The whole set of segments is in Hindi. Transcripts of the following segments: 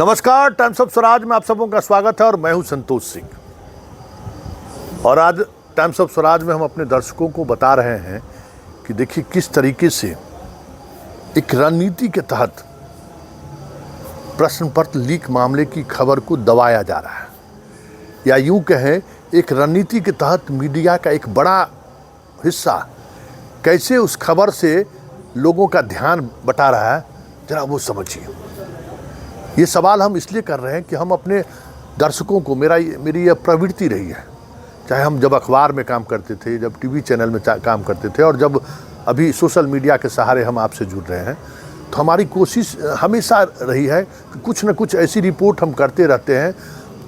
नमस्कार, टाइम्स ऑफ स्वराज में आप सबों का स्वागत है और मैं हूं संतोष सिंह। और आज टाइम्स ऑफ स्वराज में हम अपने दर्शकों को बता रहे हैं कि देखिए किस तरीके से एक रणनीति के तहत प्रश्न पत्र लीक मामले की खबर को दबाया जा रहा है, या यूं कहें एक रणनीति के तहत मीडिया का एक बड़ा हिस्सा कैसे उस खबर से लोगों का ध्यान बटा रहा है, जरा वो समझिए। ये सवाल हम इसलिए कर रहे हैं कि हम अपने दर्शकों को, मेरी यह प्रवृत्ति रही है, चाहे हम जब अखबार में काम करते थे, जब टीवी चैनल में काम करते थे और जब अभी सोशल मीडिया के सहारे हम आपसे जुड़ रहे हैं, तो हमारी कोशिश हमेशा रही है कि कुछ न कुछ ऐसी रिपोर्ट हम करते रहते हैं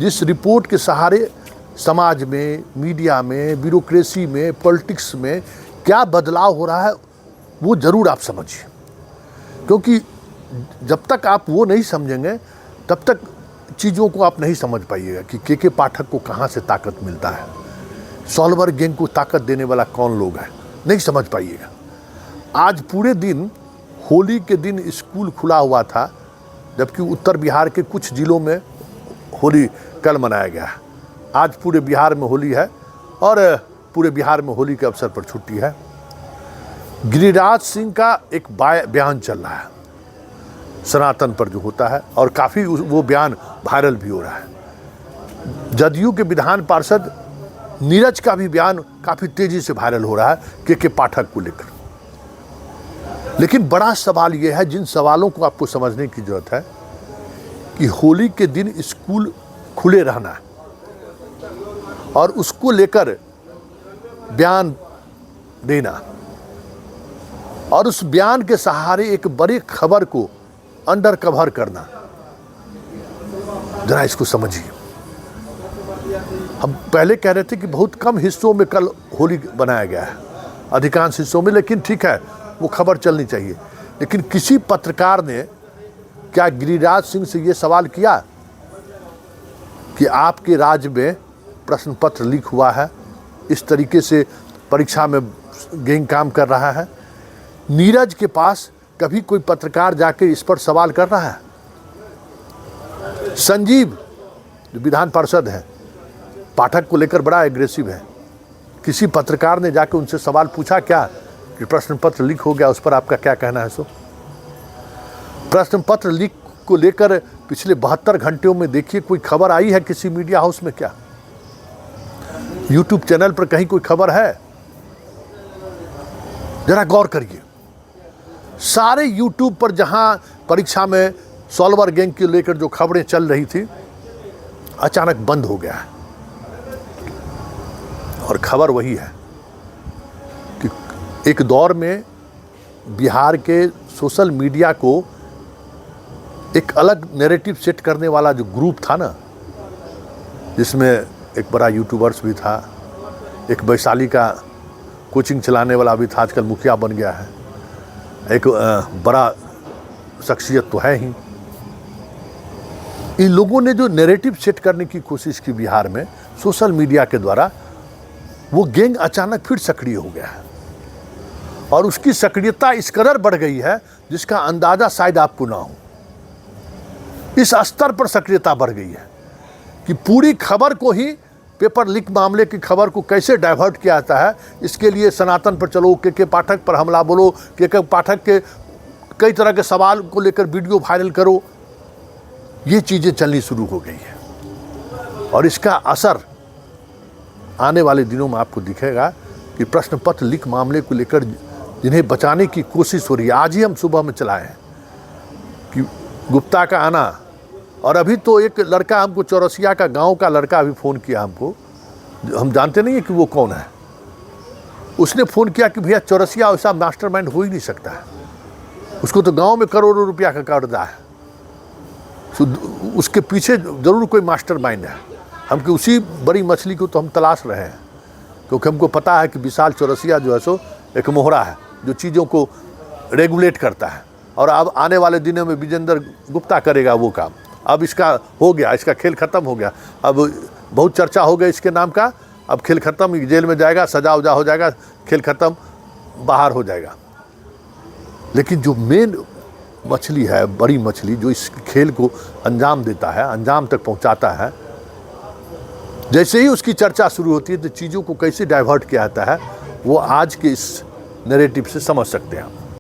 जिस रिपोर्ट के सहारे समाज में, मीडिया में, ब्यूरोक्रेसी में, पॉलिटिक्स में क्या बदलाव हो रहा है वो ज़रूर आप समझिए। क्योंकि जब तक आप वो नहीं समझेंगे तब तक चीज़ों को आप नहीं समझ पाइएगा कि के पाठक को कहाँ से ताकत मिलता है, सॉल्वर गैंग को ताकत देने वाला कौन लोग है, नहीं समझ पाइएगा। आज पूरे दिन, होली के दिन स्कूल खुला हुआ था, जबकि उत्तर बिहार के कुछ जिलों में होली कल मनाया गया है। आज पूरे बिहार में होली है और पूरे बिहार में होली के अवसर पर छुट्टी है। गिरिराज सिंह का एक बयान चल रहा है सनातन पर जो होता है, और काफ़ी वो बयान वायरल भी हो रहा है। जदयू के विधान पार्षद नीरज का भी बयान काफ़ी तेज़ी से वायरल हो रहा है के पाठक को लेकर। लेकिन बड़ा सवाल ये है, जिन सवालों को आपको समझने की जरूरत है, कि होली के दिन स्कूल खुले रहना और उसको लेकर बयान देना और उस बयान के सहारे एक बड़ी खबर को अंडर कवर करना, जरा इसको समझिए। हम पहले कह रहे थे कि बहुत कम हिस्सों में कल होली बनाया गया है, अधिकांश हिस्सों में, लेकिन ठीक है वो खबर चलनी चाहिए। लेकिन किसी पत्रकार ने क्या गिरिराज सिंह से ये सवाल किया कि आपके राज्य में प्रश्न पत्र लीक हुआ है, इस तरीके से परीक्षा में गैंग काम कर रहा है? नीरज के पास कभी कोई पत्रकार जाकर इस पर सवाल कर रहा है? संजीव जो विधान पार्षद है, पाठक को लेकर बड़ा एग्रेसिव है, किसी पत्रकार ने जाकर उनसे सवाल पूछा क्या कि प्रश्न पत्र लीक हो गया, उस पर आपका क्या कहना है? सो प्रश्न पत्र लीक को लेकर पिछले 72 घंटों में देखिए कोई खबर आई है किसी मीडिया हाउस में? क्या यूट्यूब चैनल पर कहीं कोई खबर है? जरा गौर करिए। सारे यूट्यूब पर जहां परीक्षा में सॉल्वर गैंग के लेकर जो खबरें चल रही थी, अचानक बंद हो गया है। और खबर वही है कि एक दौर में बिहार के सोशल मीडिया को एक अलग नैरेटिव सेट करने वाला जो ग्रुप था ना, जिसमें एक बड़ा यूट्यूबर्स भी था, एक वैशाली का कोचिंग चलाने वाला भी था, आजकल मुखिया बन गया है, एक बड़ा शख्सियत तो है ही। इन लोगों ने जो नैरेटिव सेट करने की कोशिश की बिहार में सोशल मीडिया के द्वारा, वो गैंग अचानक फिर सक्रिय हो गया है। और उसकी सक्रियता इस कदर बढ़ गई है जिसका अंदाजा शायद आपको ना हो। इस स्तर पर सक्रियता बढ़ गई है कि पूरी खबर को ही, पेपर लीक मामले की खबर को कैसे डाइवर्ट किया जाता है, इसके लिए सनातन पर चलो, के पाठक पर हमला बोलो, के पाठक के कई तरह के सवाल को लेकर वीडियो वायरल करो, ये चीज़ें चलनी शुरू हो गई है। और इसका असर आने वाले दिनों में आपको दिखेगा कि प्रश्न पत्र लीक मामले को लेकर जिन्हें बचाने की कोशिश हो रही है, आज ही हम सुबह में चलाए हैं कि गुप्ता का आना, और अभी तो एक लड़का हमको, चौरसिया का गांव का लड़का अभी फ़ोन किया हमको, हम जानते नहीं है कि वो कौन है। उसने फ़ोन किया कि भैया चौरसिया ऐसा मास्टरमाइंड हो ही नहीं सकता है, उसको तो गांव में करोड़ों रुपया का कर्जा है, उसके पीछे ज़रूर कोई मास्टरमाइंड है। हमको उसी बड़ी मछली को तो हम तलाश रहे हैं, क्योंकि हमको पता है कि विशाल चौरसिया जो है सो एक मोहरा है जो चीज़ों को रेगुलेट करता है, और अब आने वाले दिनों में विजेंद्र गुप्ता करेगा वो काम। अब इसका हो गया, इसका खेल ख़त्म हो गया। अब बहुत चर्चा हो गई इसके नाम का, अब खेल ख़त्म, जेल में जाएगा, सजा उजा हो जाएगा, खेल ख़त्म, बाहर हो जाएगा। लेकिन जो मेन मछली है, बड़ी मछली, जो इस खेल को अंजाम देता है, अंजाम तक पहुंचाता है। जैसे ही उसकी चर्चा शुरू होती है तो चीज़ों को कैसे डाइवर्ट किया जाता है वो आज के इस नैरेटिव से समझ सकते हैं।